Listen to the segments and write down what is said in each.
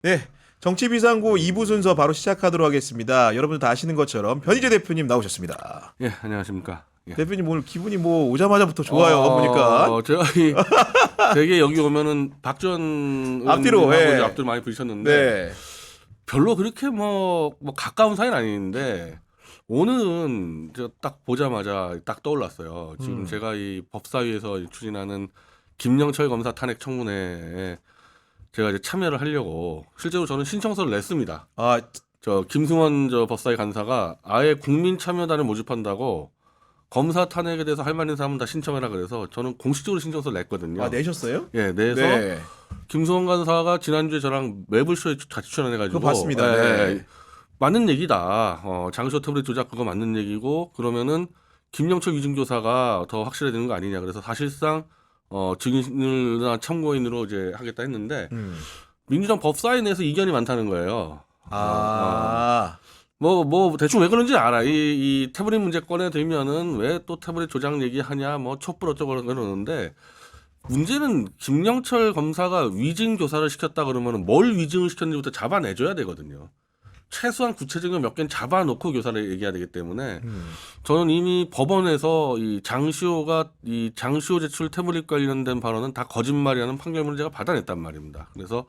네, 정치비상구 2부 순서 바로 시작하도록 하겠습니다. 여러분들 다 아시는 것처럼 변희재 대표님 나오셨습니다. 예, 안녕하십니까. 예. 대표님 오늘 기분이 뭐 오자마자부터 좋아요. 보니까. 제가 되게 여기 오면은 박전 앞뒤로, 의원님하고 예. 이제 앞뒤로 많이 부딪혔는데 네. 별로 그렇게 뭐 가까운 사이는 아닌데 오늘은 저 딱 보자마자 딱 떠올랐어요. 지금 제가 이 법사위에서 추진하는 김영철 검사 탄핵 청문회에 제가 이제 참여를 하려고 실제로 저는 신청서를 냈습니다. 아, 저 김승원 저 법사위 간사가 아예 국민 참여단을 모집한다고 검사 탄핵에 대해서 할 말 있는 사람은 다 신청해라 그래서 저는 공식적으로 신청서를 냈거든요. 아 내셨어요? 예, 내서 네. 김승원 간사가 지난주에 저랑 매불쇼에 같이 출연해가지고 그거 봤습니다. 네. 맞는 얘기다. 장시호 태블릿 조작 그거 맞는 얘기고 그러면은 김영철 위증교사가 더 확실해지는 거 아니냐 그래서 사실상 증인이나 참고인으로 이제 하겠다 했는데 민주당 법사위 내에서 이견이 많다는 거예요. 뭐 대충 왜 그런지 알아. 이 태블릿 문제 꺼내 들면은 왜 또 태블릿 조작 얘기하냐 뭐 촛불 어쩌고 그러는데 문제는 김영철 검사가 위증 교사를 시켰다 그러면은 뭘 위증을 시켰는지부터 잡아내줘야 되거든요. 최소한 구체적인 몇 개는 잡아놓고 교사를 얘기해야 되기 때문에 저는 이미 법원에서 이 장시호 제출 태블릿 관련된 발언은 다 거짓말이라는 판결문을 제가 받아냈단 말입니다. 그래서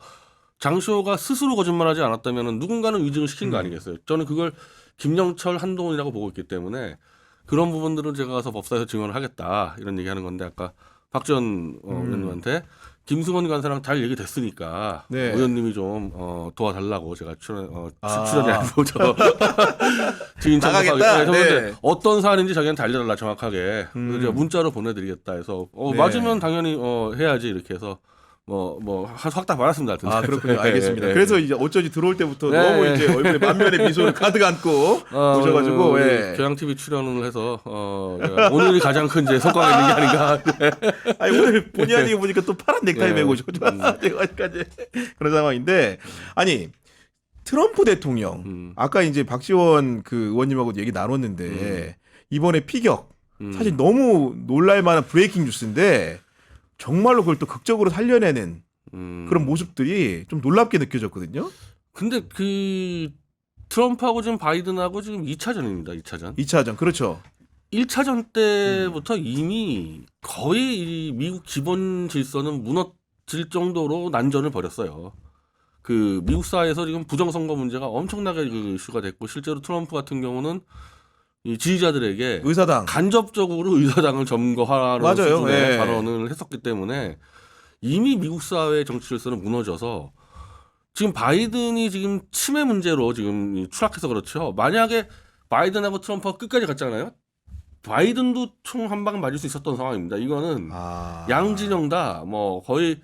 장시호가 스스로 거짓말하지 않았다면 누군가는 위증을 시킨 거 아니겠어요? 저는 그걸 김영철 한동훈이라고 보고 있기 때문에 그런 부분들은 제가 가서 법사에서 증언을 하겠다 이런 얘기하는 건데 아까 박전 의원님한테 김승원 간사랑 잘 얘기 됐으니까 네. 의원님이 좀 도와달라고 제가 출연이 아니고 저 증인 나가겠다. 청구하겠다. 네. 어떤 사안인지 자기한테 알려달라 정확하게 그래서 제가 문자로 보내드리겠다 해서 네. 맞으면 당연히 해야지 이렇게 해서 확답 받았습니다. 하여튼. 아 그렇군요. 네, 알겠습니다. 네, 그래서 이제 어쩌지 들어올 때부터 네, 너무 네. 이제 얼굴에 만면의 미소를 가득 안고 오셔가지고 예. 교양 TV 출연을 해서 오늘이 가장 큰 이제 성과가 있는 게 아닌가. 아니 오늘 본의 아니게 보니까 또 파란 넥타이 네. 메고 오셔가지고 그런 상황인데 아니 트럼프 대통령 아까 이제 박지원 그 의원님하고도 얘기 나눴는데 이번에 피격 사실 너무 놀랄만한 브레이킹 뉴스인데 정말로 그걸 또 극적으로 살려내는 그런 모습들이 좀 놀랍게 느껴졌거든요. 근데 그 트럼프하고 지금 바이든하고 지금 2차전입니다. 2차전. 2차전 그렇죠. 1차전 때부터 이미 거의 이 미국 기본 질서는 무너질 정도로 난전을 벌였어요. 그 미국 사회에서 지금 부정선거 문제가 엄청나게 그 이슈가 됐고 실제로 트럼프 같은 경우는 이 지지자들에게 의사당 간접적으로 의사당을 점거하는 맞아요. 수준의 예. 발언을 했었기 때문에 이미 미국 사회의 정치 질서는 무너져서 지금 바이든이 지금 치매 문제로 지금 추락해서 그렇죠. 만약에 바이든하고 트럼프가 끝까지 갔잖아요. 바이든도 총 한 방 맞을 수 있었던 상황입니다. 이거는 양진영 다 뭐 거의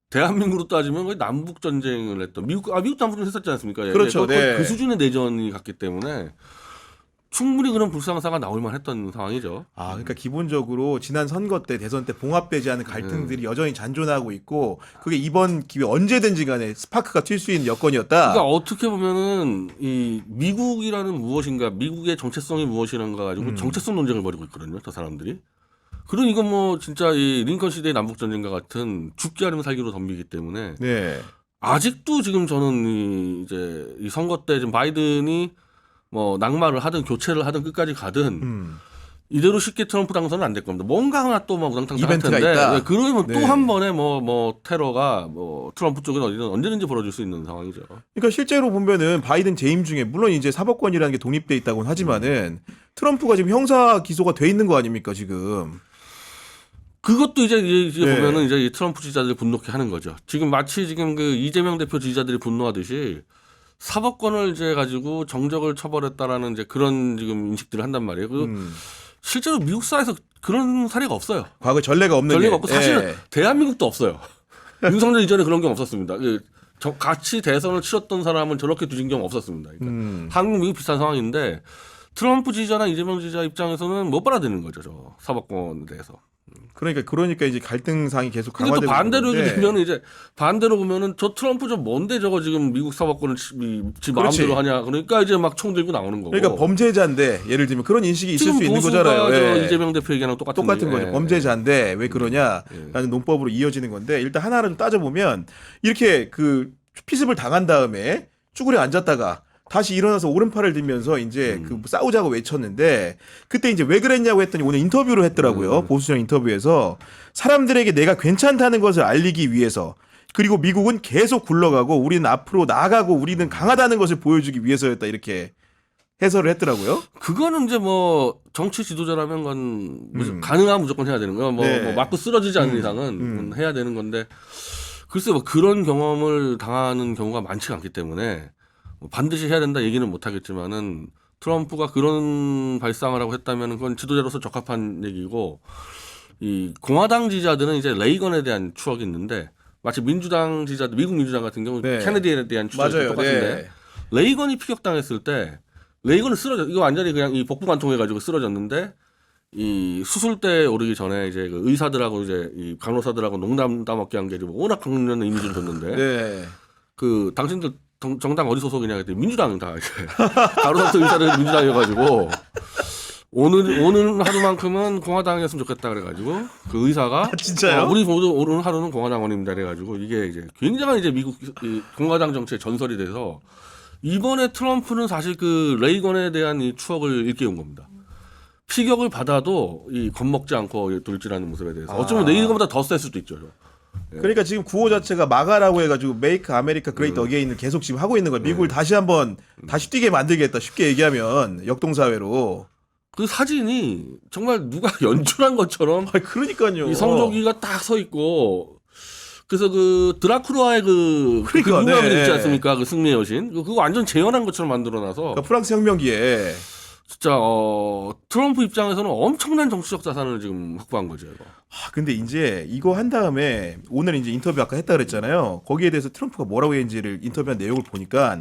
대한민국으로 따지면 거의 남북 전쟁을 했던 미국 남북 전쟁 했었지 않습니까? 그렇죠. 거의 네. 그 수준의 내전이 갔기 때문에 충분히 그런 불상사가 나올 만했던 상황이죠. 그러니까 기본적으로 지난 선거 때 대선 때 봉합되지 않은 갈등들이 여전히 잔존하고 있고 그게 이번 기회 언제든지 간에 스파크가 튈 수 있는 여건이었다. 그러니까 어떻게 보면은 이 미국이라는 무엇인가, 미국의 정체성이 무엇이란가 가지고 정체성 논쟁을 벌이고 있거든요. 저 사람들이. 그런 이건 뭐 진짜 이 링컨 시대의 남북 전쟁과 같은 죽지 않으면 살기로 덤비기 때문에 네. 아직도 지금 저는 이제 이 선거 때 지금 바이든이 뭐 낙마를 하든 교체를 하든 끝까지 가든 이대로 쉽게 트럼프 당선은 안 될 겁니다. 뭔가 하나 또 막 우당탕탕 할 이벤트가 텐데 있다. 그러면 네. 또 한 번에 뭐 테러가 뭐 트럼프 쪽은 어디든 언제든지 벌어질 수 있는 상황이죠. 그러니까 실제로 보면은 바이든 재임 중에 물론 이제 사법권이라는 게 독립돼 있다고는 하지만은 트럼프가 지금 형사 기소가 돼 있는 거 아닙니까 지금? 그것도 이제 네. 보면은 이제 이 트럼프 지지자들이 분노케 하는 거죠. 지금 마치 지금 그 이재명 대표 지지자들이 분노하듯이 사법권을 이제 가지고 정적을 처벌했다라는 이제 그런 지금 인식들을 한단 말이에요. 실제로 미국 사회에서 그런 사례가 없어요. 과거 전례가 없는 전례가 게. 없고 사실은 예. 대한민국도 없어요. 윤석열 이전에 그런 경우 없었습니다. 같이 대선을 치렀던 사람은 저렇게 뒤진 경우 없었습니다. 그러니까 한국 미국 비슷한 상황인데 트럼프 지지자나 이재명 지지자 입장에서는 못 받아들이는 거죠. 저 사법권에 대해서. 그러니까 이제 갈등상이 계속 근데 또 강화되고 반대로 있는데. 얘기하면 이제 반대로 보면은 저 트럼프 좀 뭔데 저거 지금 미국 사법권을 지 그렇지. 마음대로 하냐. 그러니까 이제 막 총 들고 나오는 거고. 그러니까 범죄자인데 예를 들면 그런 인식이 있을 지금 수 있는 보수가 거잖아요. 저 예. 이재명 대표 얘기랑 똑같은 거죠. 범죄자인데 왜 그러냐라는 논법으로 이어지는 건데 일단 하나를 좀 따져보면 이렇게 그 피습을 당한 다음에 쭈그려 앉았다가 다시 일어나서 오른팔을 들면서 이제 그 싸우자고 외쳤는데 그때 이제 왜 그랬냐고 했더니 오늘 인터뷰를 했더라고요. 보수정 인터뷰에서 사람들에게 내가 괜찮다는 것을 알리기 위해서 그리고 미국은 계속 굴러가고 우리는 앞으로 나아가고 우리는 강하다는 것을 보여주기 위해서였다 이렇게 해설을 했더라고요. 그거는 이제 뭐 정치 지도자라면 건 가능하면 무조건 해야 되는 거예요. 뭐, 네. 뭐 맞고 쓰러지지 않는 이상은 해야 되는 건데 글쎄 뭐 그런 경험을 당하는 경우가 많지가 않기 때문에 뭐 반드시 해야 된다 얘기는 못 하겠지만은 트럼프가 그런 발상을 하고 했다면 그건 지도자로서 적합한 얘기고 이 공화당 지지자들은 이제 레이건에 대한 추억이 있는데 마치 민주당 지지자들 미국 민주당 같은 경우 네. 케네디에 대한 추억이 맞아요. 똑같은데 네. 레이건이 피격당했을 때 레이건은 쓰러져 이거 완전히 그냥 이 복부 관통해 가지고 쓰러졌는데 이 수술대에 오르기 전에 이제 그 의사들하고 이제 이 간호사들하고 농담 따먹게 한 게 워낙 강렬한 이미지를 줬는데 네. 그 당신들 정당 어디 소속이냐 그랬더니 민주당 다 이제 간호사들 의사들 민주당이어가지고 오늘 하루만큼은 공화당이었으면 좋겠다 그래가지고 그 의사가 진짜요? 우리 모두 오늘 하루는 공화당원입니다 그래가지고 이게 이제 굉장한 이제 미국 이 공화당 정치의 전설이 돼서 이번에 트럼프는 사실 그 레이건에 대한 이 추억을 일깨운 겁니다. 피격을 받아도 이 겁먹지 않고 돌진하는 모습에 대해서 어쩌면 레이건보다 더 셌을 수도 있죠. 그러니까 지금 구호 자체가 마가라고 해가지고 Make America Great Again을 계속 지금 하고 있는 거예요. 미국을 다시 한번 다시 뛰게 만들겠다. 쉽게 얘기하면 역동사회로. 그 사진이 정말 누가 연출한 것처럼 그러니까요. 이 성조기가 딱 서 있고 그래서 그 드라쿠라의 그 유명한 네. 있지 않습니까? 그 승리의 여신 그거 완전 재현한 것처럼 만들어놔서 그러니까 프랑스 혁명기에 진짜 트럼프 입장에서는 엄청난 정치적 자산을 지금 확보한 거죠. 이거. 근데 이제 이거 한 다음에 오늘 이제 인터뷰 아까 했다 그랬잖아요. 거기에 대해서 트럼프가 뭐라고 했는지를 인터뷰한 내용을 보니까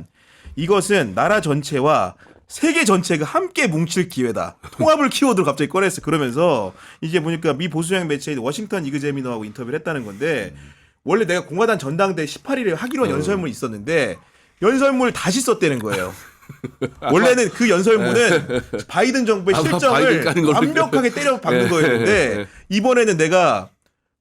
이것은 나라 전체와 세계 전체가 함께 뭉칠 기회다. 통합을 키워드로 갑자기 꺼냈어. 그러면서 이제 보니까 미 보수형 매체인 워싱턴 이그제미너하고 인터뷰를 했다는 건데 원래 내가 공화당 전당대 18일에 하기로 한 연설문이 있었는데 연설문을 다시 썼다는 거예요. 원래는 그 연설문은 바이든 정부의 바이든 실정을 까는 걸로 완벽하게 때려 박는 네. 거였는데 네. 이번에는 내가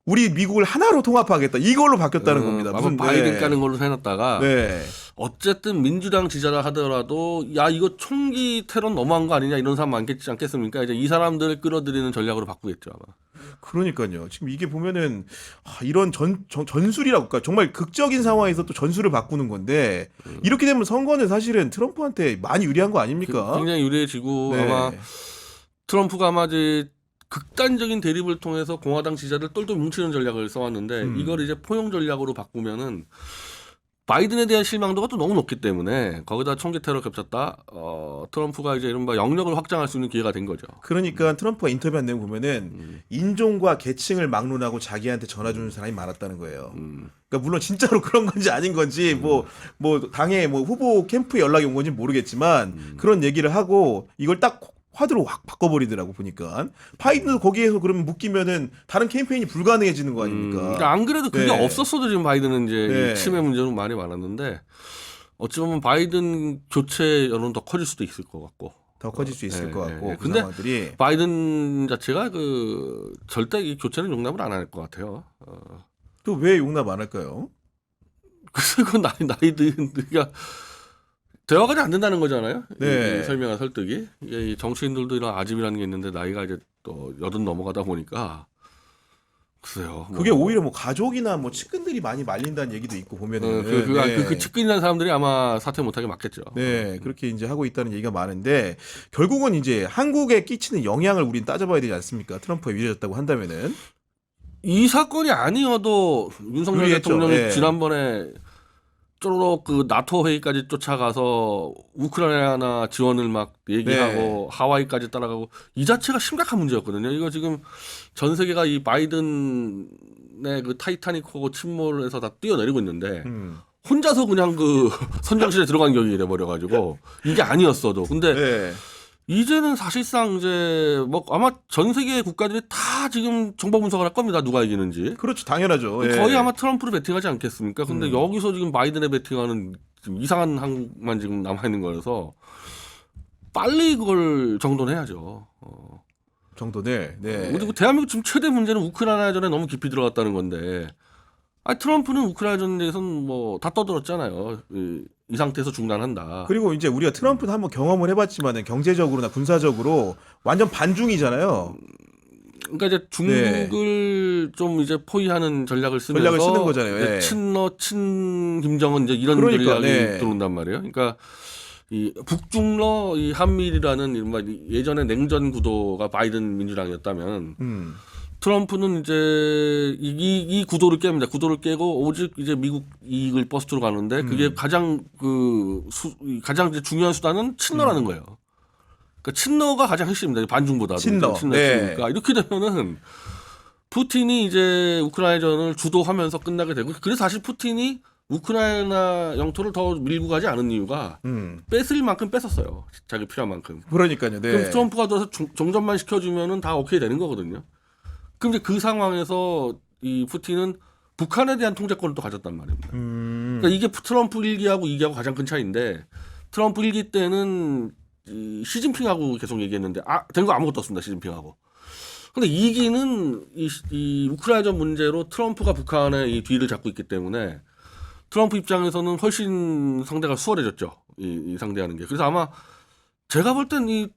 우리 미국을 하나로 통합하겠다. 이걸로 바뀌었다는 겁니다. 아마 바이든 까는 걸로 해놨다가 네. 어쨌든 민주당 지지자라 하더라도 야 이거 총기 테러 너무한 거 아니냐 이런 사람 많겠지 않겠습니까? 이제 이 사람들을 끌어들이는 전략으로 바꾸겠죠 아마. 그러니까요. 지금 이게 보면은 이런 전술이라고 할까 정말 극적인 상황에서 또 전술을 바꾸는 건데 이렇게 되면 선거는 사실은 트럼프한테 많이 유리한 거 아닙니까? 굉장히 유리해지고 네. 아마 트럼프가 아마 이제 극단적인 대립을 통해서 공화당 지지자들 똘똘 뭉치는 전략을 써왔는데 이걸 이제 포용 전략으로 바꾸면은 바이든에 대한 실망도가 또 너무 높기 때문에 거기다 총기 테러 겹쳤다. 트럼프가 이제 이른바 영역을 확장할 수 있는 기회가 된 거죠. 그러니까 트럼프가 인터뷰한 내용 보면은 인종과 계층을 막론하고 자기한테 전화 주는 사람이 많았다는 거예요. 그러니까 물론 진짜로 그런 건지 아닌 건지 뭐 당의 뭐 후보 캠프에 연락이 온 건지 모르겠지만 그런 얘기를 하고 이걸 딱 화두로 확 바꿔버리더라고 보니까 바이든도 거기에서 그러면 묶이면은 다른 캠페인이 불가능해지는 거 아닙니까? 그러니까 안 그래도 그게 네. 없었어도 지금 바이든은 이제 네. 이 치매 문제는 많이 많았는데 어찌 보면 바이든 교체 여론은 더 커질 수도 있을 것 같고 더 커질 수 있을 네, 것 같고 네. 그 근데 상황들이 바이든 자체가 그 절대 이 교체는 용납을 안 할 것 같아요. 또 왜 용납 안 할까요? 그래서 그 나이들이가 대화가 잘 안 된다는 거잖아요. 네. 이 설명한 설득이 이게 이 정치인들도 이런 아집이라는 게 있는데 나이가 이제 또 80 넘어가다 보니까 글쎄요. 그게 오히려 뭐 가족이나 뭐 측근들이 많이 말린다는 얘기도 있고 보면은 그 측근이라는 사람들이 아마 사퇴 못하게 막겠죠. 네, 그렇게 이제 하고 있다는 얘기가 많은데 결국은 이제 한국에 끼치는 영향을 우리는 따져봐야 되지 않습니까? 트럼프가 유리해졌다고 한다면은 이 사건이 아니어도 윤석열 유리했죠. 대통령이 예. 지난번에 쪼로록 그 나토 회의까지 쫓아가서 우크라이나 지원을 막 얘기하고 하와이까지 따라가고 이 자체가 심각한 문제였거든요. 이거 지금 전 세계가 이 바이든의 그 타이타닉호고 침몰에서 다 뛰어내리고 있는데 혼자서 그냥 그 선정실에 들어간 격이 돼버려가지고 이게 아니었어도 근데 네. 이제는 사실상 이제 뭐 아마 전 세계 국가들이 다 지금 정보 분석을 할 겁니다. 누가 이기는지. 그렇죠, 당연하죠. 예. 거의 아마 트럼프를 베팅하지 않겠습니까? 근데 여기서 지금 바이든에 베팅하는 지금 이상한 한국만 지금 남아 있는 거여서 빨리 그걸 정돈해야죠. 정도는 네. 우리 대한민국 지금 최대 문제는 우크라이나전에 너무 깊이 들어갔다는 건데 트럼프는 우크라이나 전쟁에서는 뭐 다 떠들었잖아요. 이 상태에서 중단한다. 그리고 이제 우리가 트럼프는 한번 경험을 해봤지만은 경제적으로나 군사적으로 완전 반중이잖아요. 그러니까 이제 중국을 좀 이제 포위하는 전략을 쓰면서 전략을 쓰는 거잖아요. 이제 예. 친 김정은 이제 이런 그러니까, 전략이 네. 들어온단 말이에요. 그러니까 이 북중러 이 한미일이라는 이른바 예전에 냉전 구도가 바이든 민주당이었다면 트럼프는 이제 이 구도를 깹니다. 구도를 깨고 오직 이제 미국 이익을 버스트로 가는데 그게 가장 가장 이제 중요한 수단은 친러라는 거예요. 그러니까 친러가 가장 핵심입니다. 반중보다도. 친러. 네. 그러니까 이렇게 되면은 푸틴이 이제 우크라이나전을 주도하면서 끝나게 되고 그래서 사실 푸틴이 우크라이나 영토를 더 밀고 가지 않은 이유가 뺏을 만큼 뺏었어요. 자기 필요한 만큼. 그러니까요. 네. 그럼 트럼프가 들어서 정전만 시켜주면은 다 오케이 되는 거거든요. 그럼 이제 그 상황에서 이 푸틴은 북한에 대한 통제권을 또 가졌단 말입니다. 그러니까 이게 트럼프 1기하고 2기하고 가장 큰 차이인데 트럼프 1기 때는 이 시진핑하고 계속 얘기했는데 된 거 아무것도 없습니다. 시진핑하고. 근데 2기는 이 우크라이나 문제로 트럼프가 북한의 이 뒤를 잡고 있기 때문에 트럼프 입장에서는 훨씬 상대가 수월해졌죠. 이 상대하는 게. 그래서 아마 제가 볼 땐 이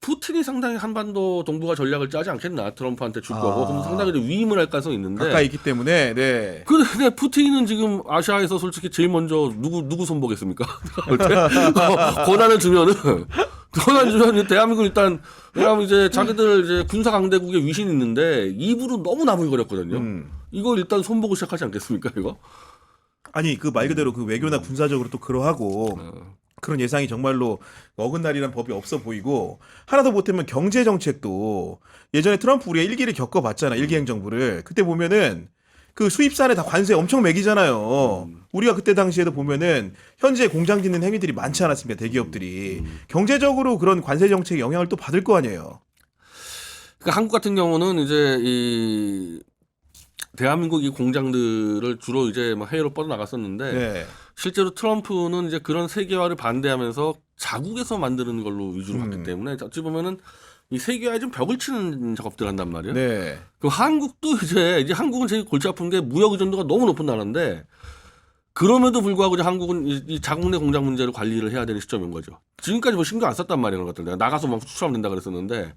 푸틴이 상당히 한반도 동북아 전략을 짜지 않겠나. 트럼프한테 줄 거고. 그럼 상당히 위임을 할 가능성이 있는데. 가까이 있기 때문에. 네. 근데 푸틴은 지금 아시아에서 솔직히 제일 먼저 누구 손보겠습니까? 권한을 주면은 대한민국 일단 왜냐하면 이제 자기들 이제 군사 강대국의 위신이 있는데 입으로 너무 나불거렸거든요. 이걸 일단 손보고 시작하지 않겠습니까? 이거? 아니 그 말 그대로 그 외교나 군사적으로 또 그러하고 그런 예상이 정말로 어긋날이란 법이 없어 보이고 하나 더 보태면 경제 정책도 예전에 트럼프 우리가 1기를 겪어봤잖아. 1기 행정부를. 그때 보면은 그 수입산에 다 관세 엄청 매기잖아요. 우리가 그때 당시에도 보면은 현재 공장 짓는 행위들이 많지 않았습니까? 대기업들이. 경제적으로 그런 관세 정책의 영향을 또 받을 거 아니에요. 그러니까 한국 같은 경우는 이제 이 대한민국 이 공장들을 주로 이제 막 해외로 뻗어나갔었는데 네. 실제로 트럼프는 이제 그런 세계화를 반대하면서 자국에서 만드는 걸로 위주로 갔기 때문에 어찌 보면은 이 세계화에 좀 벽을 치는 작업들 한단 말이에요. 네. 그 한국도 이제 한국은 제일 골치 아픈 게 무역 의존도가 너무 높은 나라인데 그럼에도 불구하고 이제 한국은 이 자국 내 공장 문제를 관리를 해야 되는 시점인 거죠. 지금까지 뭐 신경 안 썼단 말이에요. 그런 것들. 내가 나가서 막 수출하면 된다 그랬었는데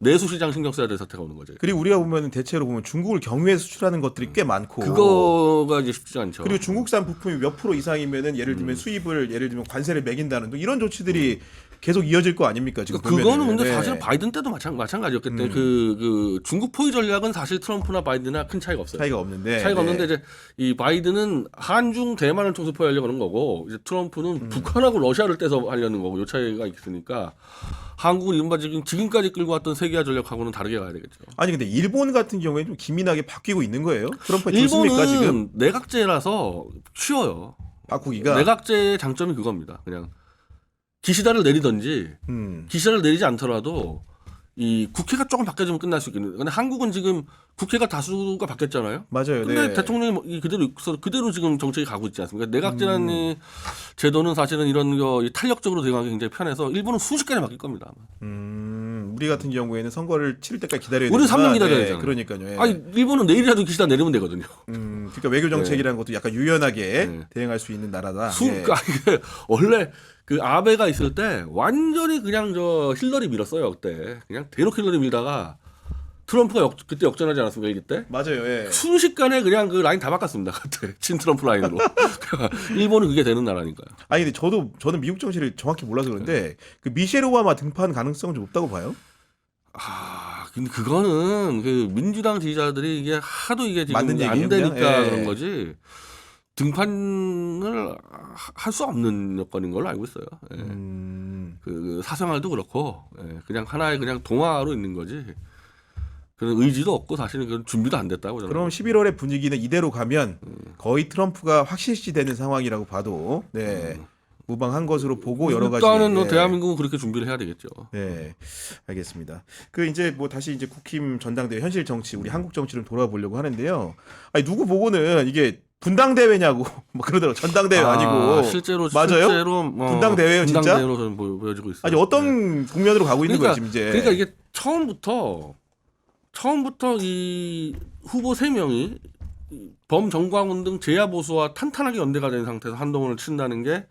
내수 시장 신경 써야 될 사태가 오는 거죠. 그리고 우리가 보면 대체로 보면 중국을 경유해 수출하는 것들이 꽤 많고 그거가 이제 쉽지 않죠. 그리고 중국산 부품이 몇 프로 이상이면은 예를 들면 수입을 예를 들면 관세를 매긴다는 등 이런 조치들이 계속 이어질 거 아닙니까 지금 보면은. 그거는 근데 네. 사실 바이든 때도 마찬가지였기 때문에 그 중국 포위 전략은 사실 트럼프나 바이든이나 큰 차이가 없어요. 차이가 없는데 차이가 없는데 이제 이 바이든은 한중 대만을 통해서 포위하려고 하는 거고 이제 트럼프는 북한하고 러시아를 떼서 하려는 거고 이 차이가 있으니까 한국은 이른바 지금까지 끌고 왔던 세계화 전략하고는 다르게 가야 되겠죠. 아니 근데 일본 같은 경우에 좀 기민하게 바뀌고 있는 거예요? 트럼프에 좋습니까 지금? 일본은 내각제라서 쉬워요. 바꾸기가. 내각제의 장점이 그겁니다. 그냥 기시다를 내리든지 기시다를 내리지 않더라도 이 국회가 조금 바뀌어지면 끝날 수 있겠는데 근데 한국은 지금 국회가 다수가 바뀌었잖아요. 맞아요. 근데 네. 대통령이 그대로 지금 정책이 가고 있지 않습니까? 내각제라는 이 제도는 사실은 이런 거 탄력적으로 대응하기 굉장히 편해서 일본은 순식간에 바뀔 겁니다. 우리 같은 경우에는 선거를 치를 때까지 기다려야 되지만 우리는 3년 기다려야 네, 되잖아요. 그러니까요. 예. 아니 일본은 내일이라도 기시다 내리면 되거든요. 그러니까 외교 정책이라는 것도 약간 유연하게 네. 대응할 수 있는 나라다. 예. 이게 원래 그 아베가 있을 때 완전히 그냥 저 힐러리 밀었어요 그때 그냥 대놓고 힐러리 밀다가 트럼프가 그때 역전하지 않았습니까 이기 때? 맞아요. 예. 순식간에 그냥 그 라인 다 바꿨습니다 그때 친 트럼프 라인으로. 일본은 그게 되는 나라니까요. 아니 근데 저는 미국 정치를 정확히 몰라서 그런데 그 미셸 오바마 등판 가능성은 좀 없다고 봐요. 근데 그거는 그 민주당 지지자들이 이게 하도 이게 지금 맞는 안 얘기예요, 되니까 그냥? 예. 그런 거지. 등판을 할 수 없는 여건인 걸로 알고 있어요. 예. 그 사생활도 그렇고 그냥 하나의 그냥 동화로 있는 거지. 그런 의지도 없고 사실은 그런 준비도 안 됐다고 저는. 그럼 11월의 분위기는 이대로 가면 거의 트럼프가 확실시되는 상황이라고 봐도 네. 무방한 것으로 보고 여러 가지. 일단은 예. 대한민국은 그렇게 준비를 해야 되겠죠. 네, 알겠습니다. 그 이제 뭐 다시 이제 국힘 전당대회 현실 정치 우리 한국 정치를 돌아보려고 하는데요. 아니 누구 보고는 이게 분당대회냐고 뭐 그러더라고. 전당대회 아니고. 실제로 맞아요? 뭐 분당대회예요, 진짜? 분당대회로 저는 보여지고 있어요. 아니 어떤 국면으로 가고 있는 거예요 지금 이제. 그러니까 이게 처음부터 이 후보 3명이 범정광훈 등 제야 보수와 탄탄하게 연대가 된 상태에서 한동훈을 친다는 게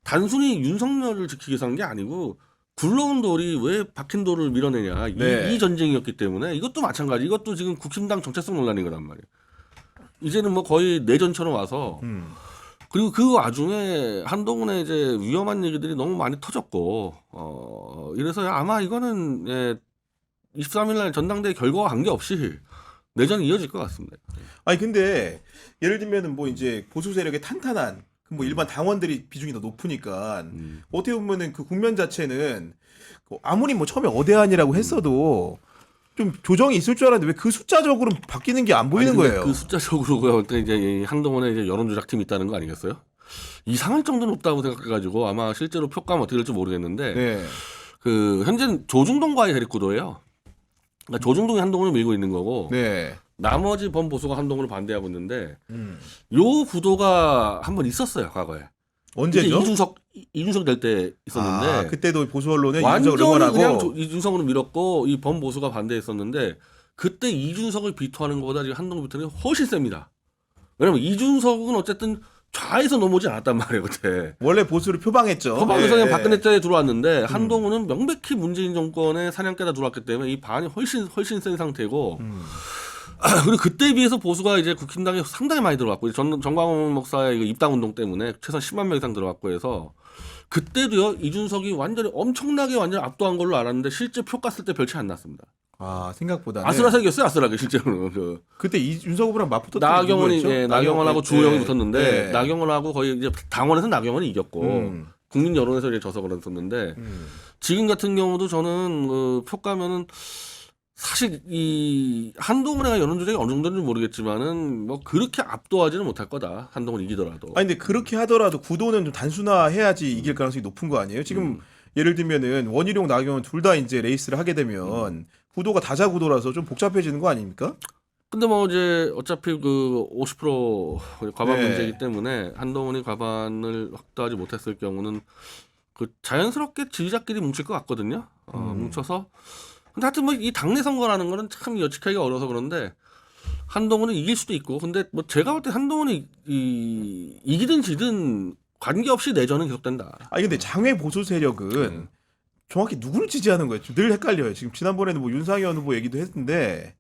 단순히 윤석열을 지키기 위해서 한 게 아니고 굴러온 돌이 왜 박힌 돌을 밀어내냐 네. 이 전쟁이었기 때문에 이것도 마찬가지. 이것도 지금 국힘당 정체성 논란인 거란 말이에요. 이제는 뭐 거의 내전처럼 와서 그리고 그 와중에 한동훈의 이제 위험한 얘기들이 너무 많이 터졌고 이래서 아마 이거는 23일날 전당대회 결과와 관계없이 내전이 이어질 것 같습니다. 아니 근데 예를 들면은 뭐 이제 보수 세력의 탄탄한 뭐 일반 당원들이 비중이 더 높으니까 어떻게 보면은 그 국면 자체는 아무리 뭐 처음에 어대한이라고 했어도 좀 조정이 있을 줄 알았는데 왜 그 숫자적으로 바뀌는 게 안 보이는 거예요. 그 숫자적으로 이제 이 한동훈의 이제 여론 조작팀이 있다는 거 아니겠어요? 이상할 정도는 없다고 생각해가지고 아마 실제로 표가는 어떻게 될지 모르겠는데 네. 그 현재는 조중동과의 대립 구도예요. 그러니까 조중동이 한동훈을 밀고 있는 거고 네. 나머지 범보수가 한동훈을 반대하고 있는데 요 구도가 한번 있었어요 과거에. 언제죠? 이준석 될 때 있었는데 아, 그때도 보수 언론은 완전히 이준석을 응원하고 그냥 이준석으로 밀었고 이 범보수가 반대했었는데 그때 이준석을 비토하는 것보다 지금 한동훈 비토는 훨씬 셉니다. 왜냐면 이준석은 어쨌든 좌에서 넘어오지 않았단 말이에요 그때. 원래 보수를 표방했죠. 표방에서 그냥 예, 박근혜 때에 들어왔는데 한동훈은 명백히 문재인 정권의 사냥개다 들어왔기 때문에 이 반이 훨씬 센 상태고 그리고 그때에 비해서 보수가 이제 국힘당에 상당히 많이 들어왔고 정광훈 목사의 그 입당 운동 때문에 최소한 10만 명 이상 들어왔고 해서 그때도요 이준석이 완전히 엄청나게 완전 압도한 걸로 알았는데 실제 표 깠을 때 별 차이 안 났습니다. 아 생각보다는 아슬아슬했어요 아슬하게 실제로는. 그때 이준석 후보랑 맞붙었던 나경원이 나경원하고 주호영이 네. 붙었는데 네. 나경원하고 거의 이제 당원에서 나경원이 이겼고 국민 여론에서 이제 져서 그랬었는데 지금 같은 경우도 저는 표 까면은 사실 이 한동훈의 여론 조작이 어느 정도인지 모르겠지만은 뭐 그렇게 압도하지는 못할 거다. 한동훈 이기더라도. 아니 근데 그렇게 하더라도 구도는 좀 단순화해야지 이길 가능성이 높은 거 아니에요? 지금 예를 들면은 원희룡, 나경원 둘 다 이제 레이스를 하게 되면 구도가 다자 구도라서 좀 복잡해지는 거 아닙니까? 근데 뭐 이제 어차피 그 50% 과반 네. 문제이기 때문에 한동훈이 과반을 확보하지 못했을 경우는 그 자연스럽게 지지자끼리 뭉칠 것 같거든요. 뭉쳐서. 근데 하여튼 뭐 이 당내 선거라는 거는 참 예측하기가 어려서 그런데 한동훈은 이길 수도 있고 근데 뭐 제가 볼 때 한동훈이 이기든 지든 관계없이 내전은 계속된다. 아니 근데 장외 보수 세력은 정확히 누구를 지지하는 거예요? 지금 늘 헷갈려요. 지금 지난번에는 뭐 윤상현 후보 얘기도 했는데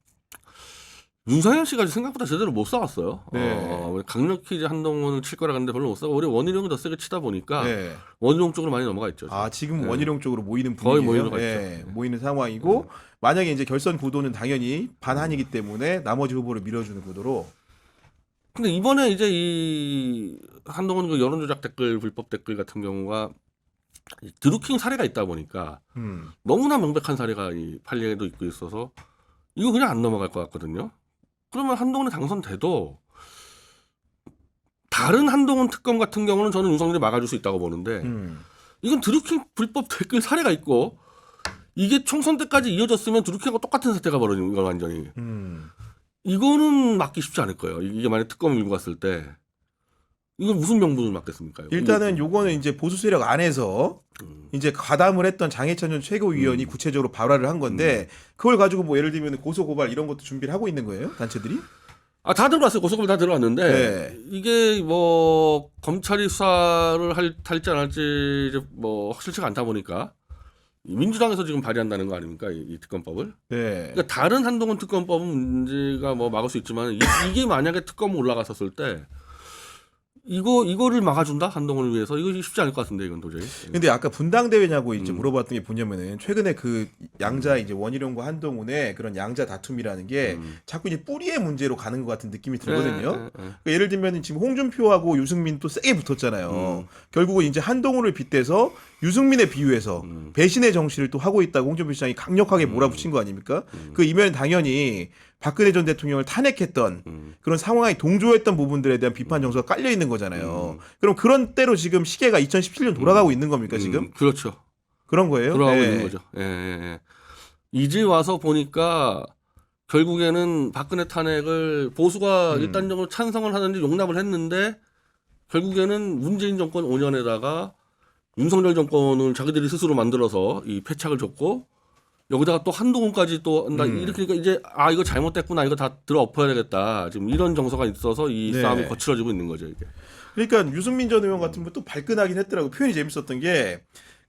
윤상현 씨가 생각보다 제대로 못 싸웠어요. 네. 강력히 이제 한동훈을 칠 거라 갔는데 별로 못 싸고 우리 원희룡이 더 세게 치다 보니까 네. 원희룡 쪽으로 많이 넘어가 있죠. 아 지금 네. 원희룡 쪽으로 모이는 거의 분위기예요. 모이는 것 네, 같죠. 모이는 상황이고 만약에 이제 결선 구도는 당연히 반한이기 때문에 나머지 후보를 밀어주는 구도로. 근데 이번에 이제 이 한동훈 그 여론조작 댓글 불법 댓글 같은 경우가 드루킹 사례가 있다 보니까 너무나 명백한 사례가 이 판례에도 있고 있어서 이거 그냥 안 넘어갈 것 같거든요. 그러면 한동훈이 당선돼도 다른 한동훈 특검 같은 경우는 저는 윤석열이 막아줄 수 있다고 보는데 이건 드루킹 불법 댓글 사례가 있고 이게 총선 때까지 이어졌으면 드루킹하고 똑같은 사태가 벌어지는 건 완전히 이거는 막기 쉽지 않을 거예요. 이게 만약 특검을 밀고 갔을 때 이건 무슨 명분을 막겠습니까? 일단은 요거는 이제 보수 세력 안에서 이제 가담을 했던 장해찬 전 최고위원이 구체적으로 발화를 한 건데 그걸 가지고 뭐 예를 들면 고소 고발 이런 것도 준비를 하고 있는 거예요? 단체들이? 다 들어왔어요. 고소고발 다 들어왔는데 네. 이게 뭐 검찰이 수사를 할지 안 할지 이제 뭐 확실치가 않다 보니까 민주당에서 지금 발의한다는 거 아닙니까? 이 특검법을. 네. 그러니까 다른 한동훈 특검법은 문제가 뭐 막을 수 있지만 이게 만약에 특검 올라갔었을 때 이거를 막아준다 한동훈을 위해서 이거 쉽지 않을 것 같은데 이건 도저히. 근데 아까 분당대회냐고 이제 물어봤던 게 뭐냐면은 최근에 그 양자 이제 원희룡과 한동훈의 그런 양자 다툼이라는 게 자꾸 이제 뿌리의 문제로 가는 것 같은 느낌이 들거든요. 그러니까 예를 들면 지금 홍준표하고 유승민 또 세게 붙었잖아요. 결국은 이제 한동훈을 빗대서 유승민에 비유해서 배신의 정치를 또 하고 있다고 홍준표 시장이 강력하게 몰아붙인 거 아닙니까? 그 이면은 당연히 박근혜 전 대통령을 탄핵했던 그런 상황에 동조했던 부분들에 대한 비판 정서가 깔려 있는 거잖아요. 그럼 그런 때로 지금 시계가 2017년 돌아가고 있는 겁니까 지금? 그렇죠. 그런 거예요? 돌아가고 네. 있는 거죠. 예. 이제 와서 보니까 결국에는 박근혜 탄핵을 보수가 일단적으로 찬성을 하는지 용납을 했는데 결국에는 문재인 정권 5년에다가 윤석열 정권을 자기들이 스스로 만들어서 이 패착을 줬고 여기다가 또 한동훈까지 또 한다. 이렇게 그러니까 이제 이거 잘못됐구나. 이거 다 들어 엎어야 되겠다. 지금 이런 정서가 있어서 이 네. 싸움이 거칠어지고 있는 거죠, 이게. 그러니까 유승민 전 의원 같은 분 또 발끈하긴 했더라고. 표현이 재밌었던 게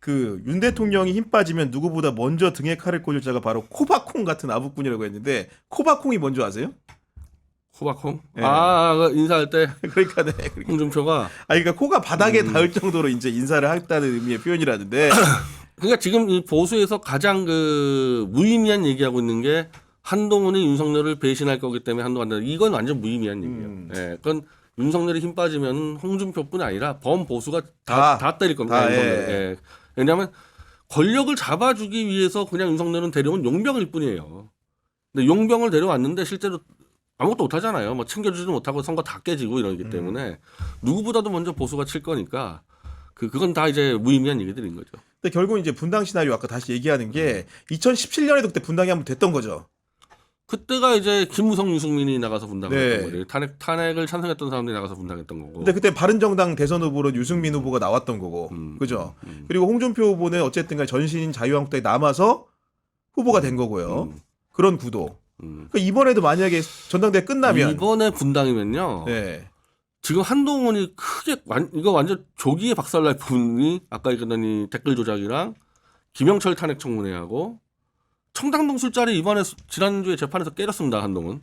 그 윤 대통령이 힘 빠지면 누구보다 먼저 등에 칼을 꽂을 자가 바로 코바콩 같은 아부꾼이라고 했는데 코바콩이 뭔지 아세요? 호박콩? 네. 그 인사할 때 그러니까 네. 홍준표가 그러니까 코가 바닥에 닿을 정도로 이제 인사를 했다는 의미의 표현이라는데 그러니까 지금 이 보수에서 가장 그 무의미한 얘기하고 있는 게 한동훈이 윤석열을 배신할 거기 때문에 한동훈 한다. 이건 완전 무의미한 얘기예요. 예, 그건 윤석열이 힘 빠지면 홍준표뿐이 아니라 범보수가 다 때릴 겁니다. 윤석열을. 예. 왜냐하면 권력을 잡아주기 위해서 그냥 윤석열은 데려온 용병일 뿐이에요. 근데 용병을 데려왔는데 실제로 아무것도 못하잖아요. 뭐 챙겨주지도 못하고 선거 다 깨지고 이러기 때문에 누구보다도 먼저 보수가 칠 거니까 그건 다 이제 무의미한 얘기들인 거죠. 근데 결국 이제 분당 시나리오 아까 다시 얘기하는 게 2017년에도 그때 분당이 한번 됐던 거죠. 그때가 이제 김무성, 유승민이 나가서 분당을 네. 했던 거죠. 탄핵을 찬성했던 사람들이 나가서 분당했던 거고. 근데 그때 바른정당 대선 후보로 유승민 후보가 나왔던 거고, 그죠? 그리고 홍준표 후보는 어쨌든간 전신인 자유한국당에 남아서 후보가 된 거고요. 그런 구도. 그러니까 이번에도 만약에 전당대회 끝나면 이번에 분당이면요. 네. 지금 한동훈이 크게 이거 완전 조기에 박살날 분이 아까 얘기했던 댓글 조작이랑 김영철 탄핵 청문회하고 청담동 술자리 이번에 지난주에 재판에서 깨졌습니다. 한동훈.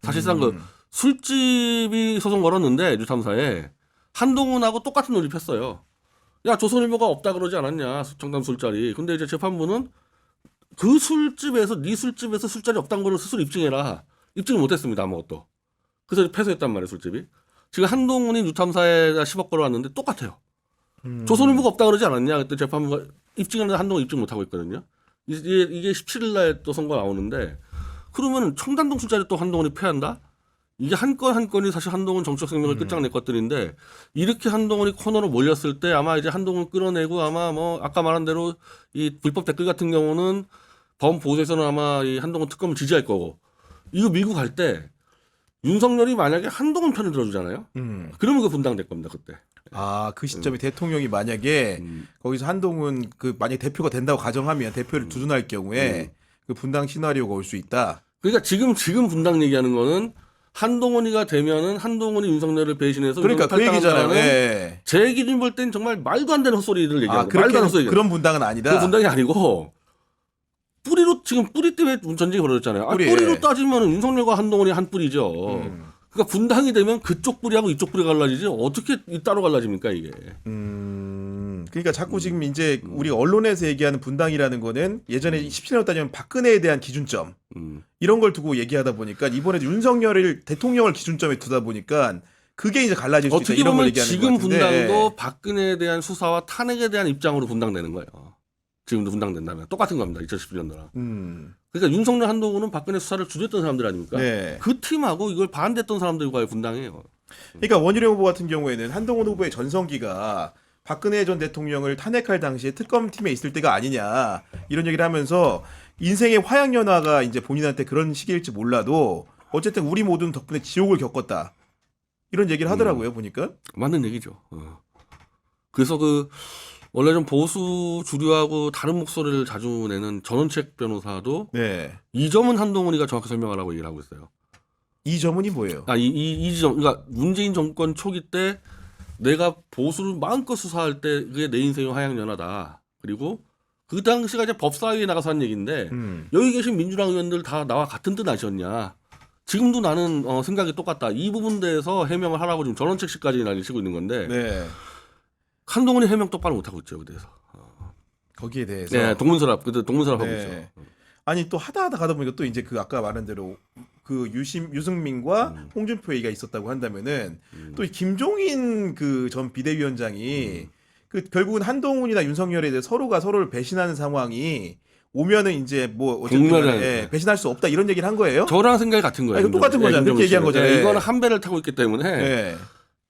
사실상 그 술집이 소송 걸었는데 뉴탐사에 한동훈하고 똑같은 논리했어요. 야 조선일보가 없다 그러지 않았냐 청담 술자리. 근데 이제 재판부는 그 술집에서 네 술집에서 술자리 없다는 걸 스스로 입증해라. 입증을 못했습니다. 아무것도. 그래서 패소했단 말이에요. 술집이. 지금 한동훈이 뉴탐사에다 10억 걸어왔는데 똑같아요. 조선일보가 없다 그러지 않았냐. 그때 재판부가 입증하는데 한동훈 입증 못하고 있거든요. 이게 17일 날 또 선거 나오는데 그러면 청담동 술자리 또 한동훈이 패한다? 이게 한 건 한 건이 사실 한동훈 정치적 생명을 끝장낼 것들인데 이렇게 한동훈이 코너로 몰렸을 때 아마 이제 한동훈 끌어내고 아마 뭐 아까 말한 대로 이 불법 댓글 같은 경우는 범보수에서는 아마 이 한동훈 특검을 지지할 거고 이거 밀고 갈 때 윤석열이 만약에 한동훈 편을 들어주잖아요. 그러면 그 분당될 겁니다 그때. 그 시점에 대통령이 만약에 거기서 한동훈 만약 대표가 된다고 가정하면 대표를 두둔할 경우에 그 분당 시나리오가 올 수 있다. 그러니까 지금 분당 얘기하는 거는 한동훈이가 되면은 한동훈이 윤석열을 배신해서 그러니까 그 얘기잖아요. 네. 제 기준 볼 땐 정말 말도 안 되는 헛소리를 얘기하는 거예요. 말도 안 되는 헛소리. 그런 분당은 아니다. 그 분당이 아니고 뿌리로 지금 뿌리 때문에 전쟁이 벌어졌잖아요. 뿌리로 따지면 윤석열과 한동훈이 한 뿌리죠. 그러니까 분당이 되면 그쪽 뿌리하고 이쪽 뿌리가 갈라지지 어떻게 따로 갈라집니까 이게. 그러니까 자꾸 지금 이제 우리 언론에서 얘기하는 분당이라는 거는 예전에 17년 따지면 박근혜에 대한 기준점 이런 걸 두고 얘기하다 보니까 이번에도 윤석열을 대통령을 기준점에 두다 보니까 그게 이제 갈라질 수 있다 이런 걸 얘기하는 것 같은데. 지금 분당도 박근혜에 대한 수사와 탄핵에 대한 입장으로 분당되는 거예요. 지금도 분당된다면 똑같은 겁니다. 2017년도랑. 그러니까 윤석열 한동훈은 박근혜 수사를 주도했던 사람들 아닙니까? 네. 그 팀하고 이걸 반대했던 사람들과의 분당이에요. 그러니까 원희룡 후보 같은 경우에는 한동훈 후보의 전성기가 박근혜 전 대통령을 탄핵할 당시에 특검팀에 있을 때가 아니냐 이런 얘기를 하면서 인생의 화양연화가 이제 본인한테 그런 시기일지 몰라도 어쨌든 우리 모두는 덕분에 지옥을 겪었다 이런 얘기를 하더라고요 보니까. 맞는 얘기죠. 그래서 원래 좀 보수 주류하고 다른 목소리를 자주 내는 전원책 변호사도 네. 이 점은 한동훈이가 정확히 설명하라고 얘기를 하고 있어요. 이 점은 뭐예요? 이 점, 그러니까 문재인 정권 초기 때 내가 보수를 마음껏 수사할 때 그게 내 인생의 화양연화다. 그리고 그 당시가 이제 법사위에 나가서 한 얘기인데 여기 계신 민주당 의원들 다 나와 같은 뜻 아시었냐? 지금도 나는 생각이 똑같다. 이 부분 대해서 해명을 하라고 지금 전원책시까지 난리 치고 있는 건데 네. 한동훈이 해명 똑바로 못 하고 있죠. 그래서 거기에 대해서. 네, 동문서랍 하고 네. 있죠. 아니 또 하다 가다 보니까 또 이제 아까 말한 대로 유승민과 홍준표 얘기가 있었다고 한다면은 또 김종인 전 비대위원장이 결국은 한동훈이나 윤석열에 대해 서로가 서로를 배신하는 상황이 오면은 이제 뭐 어쨌든 배신할 수 없다 이런 얘기를 한 거예요. 저랑 생각이 같은 거예요. 이거 똑같은 거잖아요. 그렇게 얘기한 거잖아요. 이거는 한 배를 타고 있기 때문에 네.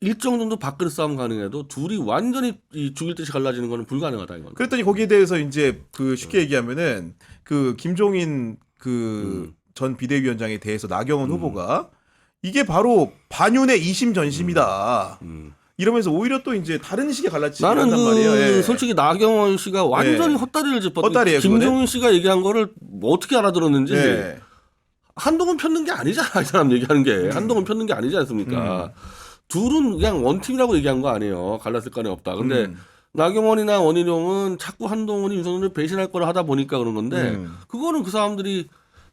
일정 정도 밥그릇 싸움 가능해도 둘이 완전히 죽일 듯이 갈라지는 거는 불가능하다 이건. 그랬더니 거기에 대해서 이제 쉽게 얘기하면은 김종인 전 비대위원장에 대해서 나경원 후보가 이게 바로 반윤의 이심전심이다. 이러면서 오히려 또 이제 다른 식의 갈라치기 나는 한단 말이에요. 예. 솔직히 나경원 씨가 완전히 예. 헛다리를 짚었. 헛다리예요, 김종인 씨가 얘기한 거를 뭐 어떻게 알아들었는지 예. 한동훈 편는 게 아니잖아. 이 사람 얘기하는 게 한동훈 편는 게 아니지 않습니까? 둘은 그냥 원팀이라고 얘기한 거 아니에요. 갈랐을 거는 없다. 근데 나경원이나 원희룡은 자꾸 한동훈이 윤석열을 배신할 거라 하다 보니까 그런 건데 그거는 그 사람들이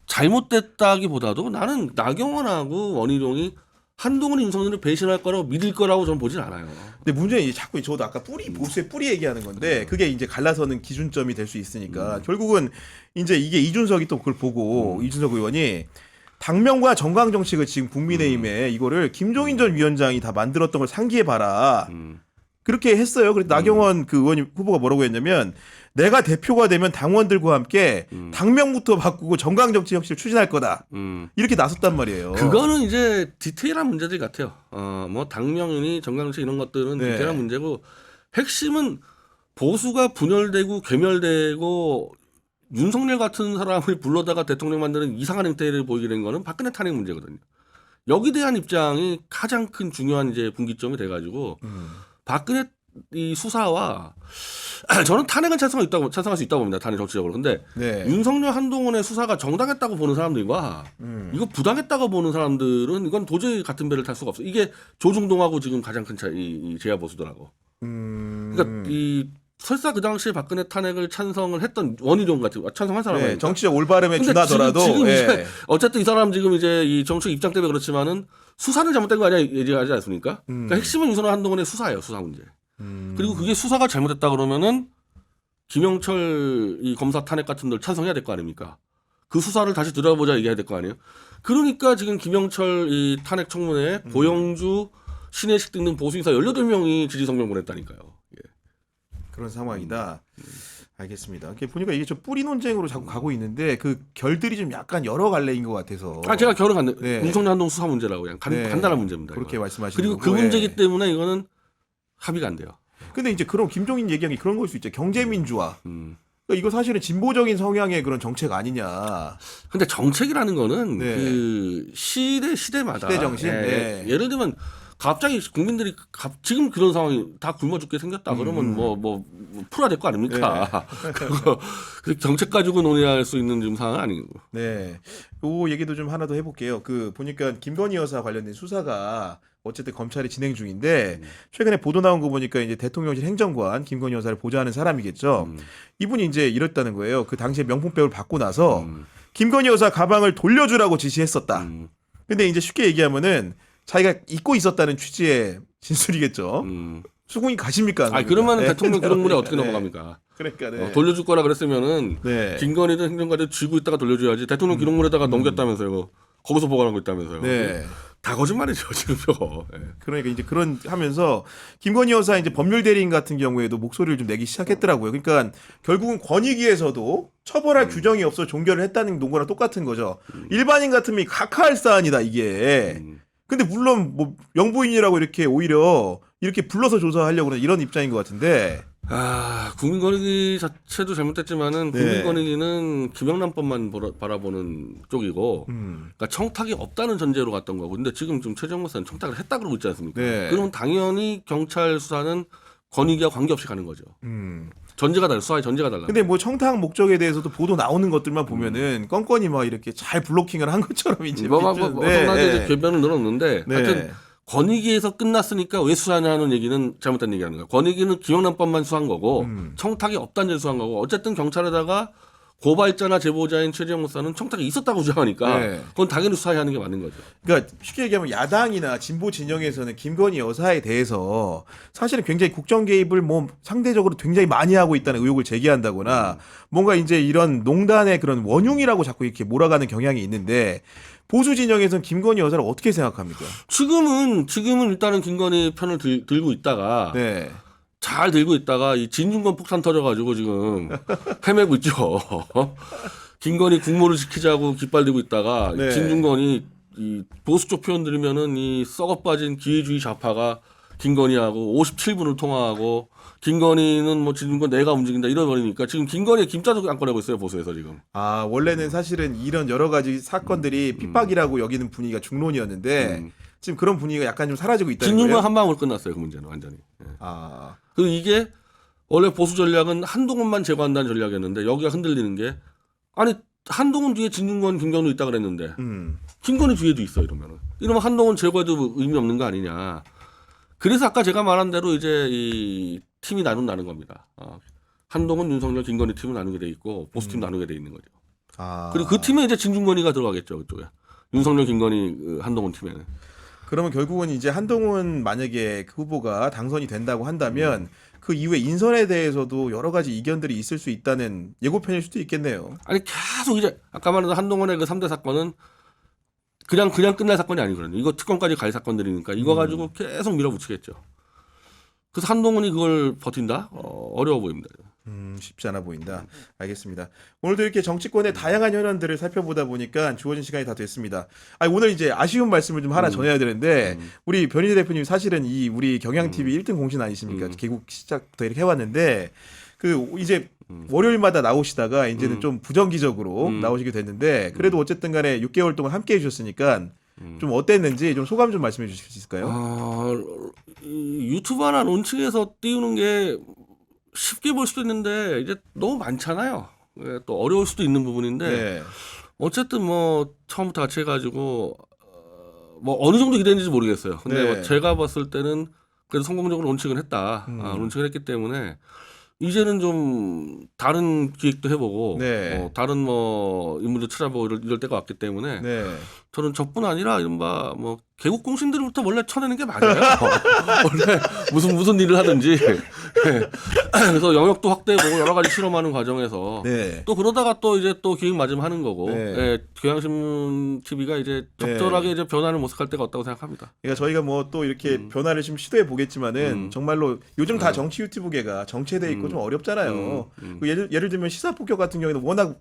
잘못됐다기보다도 나는 나경원하고 원희룡이 한동훈이 윤석열을 배신할 거라고 믿을 거라고 저는 보진 않아요. 근데 문제는 이제 자꾸 저도 아까 보수의 뿌리 얘기하는 건데 그게 이제 갈라서는 기준점이 될 수 있으니까 결국은 이제 이게 이준석이 또 그걸 보고 이준석 의원이 당명과 정강 정책을 지금 국민의힘에 이거를 김종인 전 위원장이 다 만들었던 걸 상기해 봐라. 그렇게 했어요. 그래서 나경원 그 의원 후보가 뭐라고 했냐면 내가 대표가 되면 당원들과 함께 당명부터 바꾸고 정강 정책 혁신을 추진할 거다. 이렇게 나섰단 말이에요. 그거는 이제 디테일한 문제들 같아요. 뭐 당명이니 정강식 이런 것들은 네. 디테일한 문제고 핵심은 보수가 분열되고 괴멸되고 윤석열 같은 사람을 불러다가 대통령 만드는 이상한 행태를 보이게 된 거는 박근혜 탄핵 문제거든요. 여기 대한 입장이 가장 큰 중요한 이제 분기점이 돼가지고 박근혜 이 수사와 저는 탄핵은 찬성할 수 있다고 봅니다. 탄핵 정치적으로. 근데 네. 윤석열 한동훈의 수사가 정당했다고 보는 사람들과 이거 부당했다고 보는 사람들은 이건 도저히 같은 배를 탈 수가 없어요. 이게 조중동하고 지금 가장 큰 차이, 이 제야 보수들하고. 그러니까 이 설사 그 당시에 박근혜 탄핵을 찬성을 했던 원희룡 같은 찬성한 사람은 네, 정치적 올바름에 준하더라도 지금 예. 이제 어쨌든 이 사람 지금 이제 이 정치 입장 때문에 그렇지만은 수사는 잘못된 거 아니야 얘기하지 않습니까? 그러니까 핵심은 윤석열 한동훈의 수사예요, 수사 문제. 그리고 그게 수사가 잘못됐다 그러면은 김영철 이 검사 탄핵 같은 걸 찬성해야 될 거 아닙니까? 그 수사를 다시 들어보자 얘기해야 될 거 아니에요? 그러니까 지금 김영철 이 탄핵 청문회에 고영주, 신혜식 등등 보수인사 18명이 지지 성명 보냈다니까요. 예. 그런 상황이다. 알겠습니다. 이렇게 보니까 이게 좀 뿌리 논쟁으로 자꾸 가고 있는데 그 결들이 좀 약간 여러 갈래인 것 같아서. 제가 결론 안 내. 네. 윤석열 한동 수사 문제라고 그냥 네. 간단한 문제입니다. 그렇게 이거는. 말씀하시는 그리고 거고. 그 문제이기 예. 때문에 이거는 합의가 안 돼요. 근데 이제 그런 김종인 얘기한 게 그런 걸 수 있죠. 경제민주화. 음. 그러니까 이거 사실은 진보적인 성향의 그런 정책 아니냐. 근데 정책이라는 거는 네. 그 시대마다 시대 정신? 예, 네. 예를 들면 갑자기 국민들이 지금 그런 상황이 다 굶어 죽게 생겼다 그러면 뭐 풀어야 될 거 아닙니까? 그거 그 정책 가지고 논의할 수 있는 지금 상황은 아니고. 네. 요 얘기도 좀 하나 더 해볼게요. 그 보니까 김건희 여사 관련된 수사가 어쨌든 검찰이 진행 중인데 최근에 보도 나온 거 보니까 이제 대통령실 행정관 김건희 여사를 보좌하는 사람이겠죠. 이분이 이제 이랬다는 거예요. 그 당시에 명품백을 받고 나서 김건희 여사 가방을 돌려주라고 지시했었다. 근데 이제 쉽게 얘기하면은 자기가 잊고 있었다는 취지의 진술이겠죠. 수긍이 가십니까? 그러면 네. 대통령 기록물에 어떻게 네. 넘어갑니까? 그러니까 네. 돌려줄 거라 그랬으면은 네. 김건희든 행정관들 쥐고 있다가 돌려줘야지. 대통령 기록물에다가 넘겼다면서요. 거기서 보관한 거 있다면서요. 네. 다 거짓말이죠 지금 저거. 네. 그러니까 이제 그런 하면서 김건희 여사 이제 법률 대리인 같은 경우에도 목소리를 좀 내기 시작했더라고요. 그러니까 결국은 권익위에서도 처벌할 규정이 없어 종결을 했다는 논거랑 똑같은 거죠. 일반인 같으면 각하할 사안이다 이게. 근데 물론 뭐 영부인이라고 이렇게 오히려 이렇게 불러서 조사하려고 하는 이런 입장인 것 같은데. 국민권익위 자체도 잘못됐지만은 네. 국민권익위는 김영란법만 바라보는 쪽이고, 그러니까 청탁이 없다는 전제로 갔던 거고, 근데 지금 좀 최재형 목사는 청탁을 했다 그러고 있지 않습니까? 네. 그럼 당연히 경찰 수사는 권익위와 관계없이 가는 거죠. 전제가 달라, 수사의 전제가 달라. 근데 뭐 청탁 목적에 대해서도 보도 나오는 것들만 보면은 건건이 막 이렇게 잘 블로킹을 한 것처럼 이제 엄청나게 이제 궤변을 늘었는데, 네. 하여튼 권익위에서 끝났으니까 왜 수사하냐는 얘기는 잘못된 얘기하는 거예요. 권익위는 김영란법만 수사한 거고 청탁이 없다는 죄 수사한 거고 어쨌든 경찰에다가 고발자나 제보자인 최재형 목사는 청탁이 있었다고 주장하니까 네. 그건 당연히 수사해야 하는 게 맞는 거죠. 그러니까 쉽게 얘기하면 야당이나 진보 진영에서는 김건희 여사에 대해서 사실은 굉장히 국정 개입을 뭐 상대적으로 굉장히 많이 하고 있다는 의혹을 제기한다거나 뭔가 이제 이런 농단의 그런 원흉이라고 자꾸 이렇게 몰아가는 경향이 있는데 보수 진영에서는 김건희 여사를 어떻게 생각합니까? 지금은 일단은 김건희 편을 들고 있다가 네. 잘 들고 있다가 이 진중권 폭탄 터져가지고 지금 헤매고 있죠. 김건희 국모를 지키자고 깃발 들고 있다가 네. 진중권이 이 보수 쪽 표현 들으면은 이 썩어 빠진 기회주의 좌파가 김건희하고 57분을 통화하고 김건희는 뭐 진중권 내가 움직인다 이러버리니까 지금 김건희 김자도 안 꺼내고 있어요 보수에서 지금. 원래는 사실은 이런 여러 가지 사건들이 핍박이라고 여기는 분위기가 중론이었는데 지금 그런 분위기가 약간 좀 사라지고 있다는 진중권 거예요. 한 방으로 끝났어요. 그 문제는 완전히. 예. 아, 그리고 이게 원래 보수 전략은 한동훈만 제거한다는 전략이었는데 여기가 흔들리는 게 아니 한동훈 뒤에 진중권, 김건우 있다 그랬는데 김건희 뒤에도 있어 이러면 한동훈 제거해도 의미 없는 거 아니냐. 그래서 아까 제가 말한 대로 이제 이 팀이 나눈다는 겁니다. 한동훈, 윤석열, 김건희 팀은 나누게 돼 있고 보수팀 나누게 돼 있는 거죠. 아. 그리고 그 팀에 이제 진중권이가 들어가겠죠 그쪽에. 윤석열, 김건희, 한동훈 팀에는. 그러면 결국은 이제 한동훈 만약에 그 후보가 당선이 된다고 한다면 그 이후에 인선에 대해서도 여러 가지 이견들이 있을 수 있다는 예고편일 수도 있겠네요. 아니 계속 이제 아까 말한 한동훈의 그 3대 사건은 그냥 끝날 사건이 아니거든요. 이거 특검까지 갈 사건들이니까 이거 가지고 계속 밀어붙이겠죠. 그래서 한동훈이 그걸 버틴다? 어려워 보입니다. 쉽지 않아 보인다. 알겠습니다. 오늘도 이렇게 정치권의 다양한 현안들을 살펴보다 보니까 주어진 시간이 다 됐습니다. 아니, 오늘 이제 아쉬운 말씀을 좀 하나 전해야 되는데 우리 변희재 대표님 사실은 이 우리 경향TV 1등 공신 아니십니까? 개국 시작부터 이렇게 해왔는데 그 이제 월요일마다 나오시다가 이제는 좀 부정기적으로 나오시게 됐는데 그래도 어쨌든 간에 6개월 동안 함께 해주셨으니까 좀 어땠는지 좀 소감 좀 말씀해 주실 수 있을까요? 이 유튜브나 론칭에서 띄우는 게 쉽게 볼 수도 있는데 이제 너무 많잖아요. 또 어려울 수도 있는 부분인데 네. 어쨌든 뭐 처음부터 같이 해가지고 뭐 어느 정도 기대했는지 모르겠어요. 근데 네. 뭐 제가 봤을 때는 그래도 성공적으로 론칭을 했다. 론칭을 했기 때문에 이제는 좀 다른 기획도 해보고 네. 다른 뭐 인물도 찾아보고 이럴 때가 왔기 때문에 네. 저는 저뿐 아니라 이른바 뭐 개국 공신들부터 원래 쳐내는 게 맞아요. 원래 무슨 일을 하든지 그래서 영역도 확대해보고 여러 가지 실험하는 과정에서 네. 또 그러다가 또 이제 또 기획 맞으면 하는 거고 네. 경향신문 TV가 이제 적절하게 이제 변화를 모색할 때가 왔다고 생각합니다. 그러니까 저희가 뭐 또 이렇게 변화를 좀 시도해 보겠지만은 정말로 요즘 다 정치 유튜브계가 정체돼 있고 좀 어렵잖아요. 그 예를 들면 시사 폭격 같은 경우에는 워낙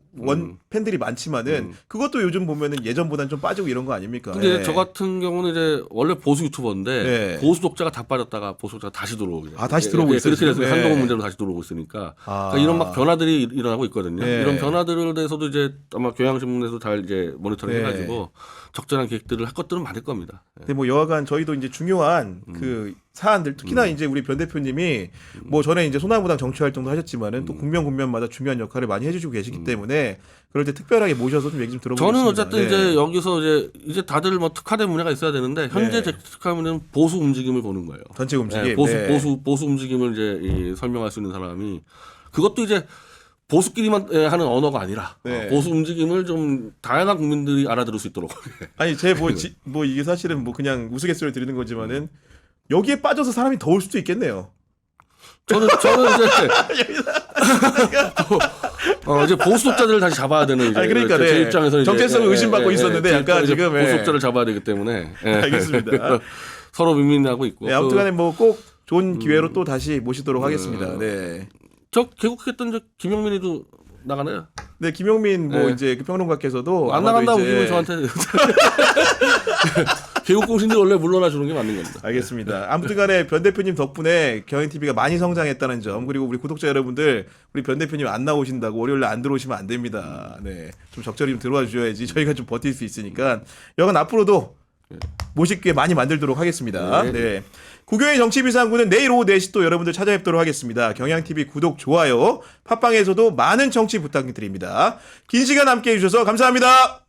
팬들이 많지만은 그것도 요즘 보면은 예전보다는 좀 빠지고 이런 거 아닙니까? 근데 네. 저 같은 경우는 이제 원래 보수 유튜버인데 네. 보수 독자가 다 빠졌다가 보수 독자가 다시 들어오게. 다시 들어오고 있어요, 그렇게 돼서 지금? 한동훈 네. 문제로 다시 들어오고 있으니까 그러니까 이런 막 변화들이 일어나고 있거든요. 네. 이런 변화들에 대해서도 이제 아마 경향신문에서 잘 이제 모니터링 네. 해가지고 적절한 계획들을 할 것들은 많을 겁니다. 근데 뭐 여하간 저희도 이제 중요한 그 사안들 특히나 이제 우리 변 대표님이 뭐 전에 이제 소나무당 정치 활동도 하셨지만은 또 국면마다 중요한 역할을 많이 해주시고 계시기 때문에 그럴 때 특별하게 모셔서 좀 얘기 좀 들어보겠습니다. 저는 어쨌든 네. 이제 여기서 이제 다들 뭐 특화된 문제가 있어야 되는데 현재 제 특화문은 보수 움직임을 보는 거예요. 전체 움직임. 네, 보수 움직임을 이제 설명할 수 있는 사람이 그것도 이제 보수끼리만 하는 언어가 아니라 네. 보수 움직임을 좀 다양한 국민들이 알아들을 수 있도록. 아니 제 뭐 이게 사실은 뭐 그냥 우스갯소리 드리는 거지만은 여기에 빠져서 사람이 더 올 수도 있겠네요. 저는 이제 보수 독자들을 다시 잡아야 되는 이제 아니, 그러니까, 제 네. 입장에서 정체성을 의심받고 있었는데 약간 이제 지금, 보수 예. 독자를 잡아야 되기 때문에 알겠습니다. 서로 윈윈하고 있고. 네, 아무튼간에 뭐 꼭 좋은 기회로 또 다시 모시도록 하겠습니다. 네. 저 개국했던 저 김영민이도 나가나요? 네, 김용민 뭐 네. 이제 그 평론가께서도 안 아마도 나간다고 이제- 우기면 저한테 개국 공신들 원래 물러나 주는 게 맞는 겁니다. 알겠습니다. 아무튼간에 변 대표님 덕분에 경향TV가 많이 성장했다는 점 그리고 우리 구독자 여러분들 우리 변 대표님 안 나오신다고 월요일에 안 들어오시면 안 됩니다. 네, 좀 적절히 좀 들어와 주셔야지 저희가 좀 버틸 수 있으니까 여간 앞으로도 모실 기회 많이 만들도록 하겠습니다. 네. 네. 구경의 정치비상구는 내일 오후 4시 또 여러분들 찾아뵙도록 하겠습니다. 경향TV 구독, 좋아요, 팟빵에서도 많은 청취 부탁드립니다. 긴 시간 함께 해주셔서 감사합니다.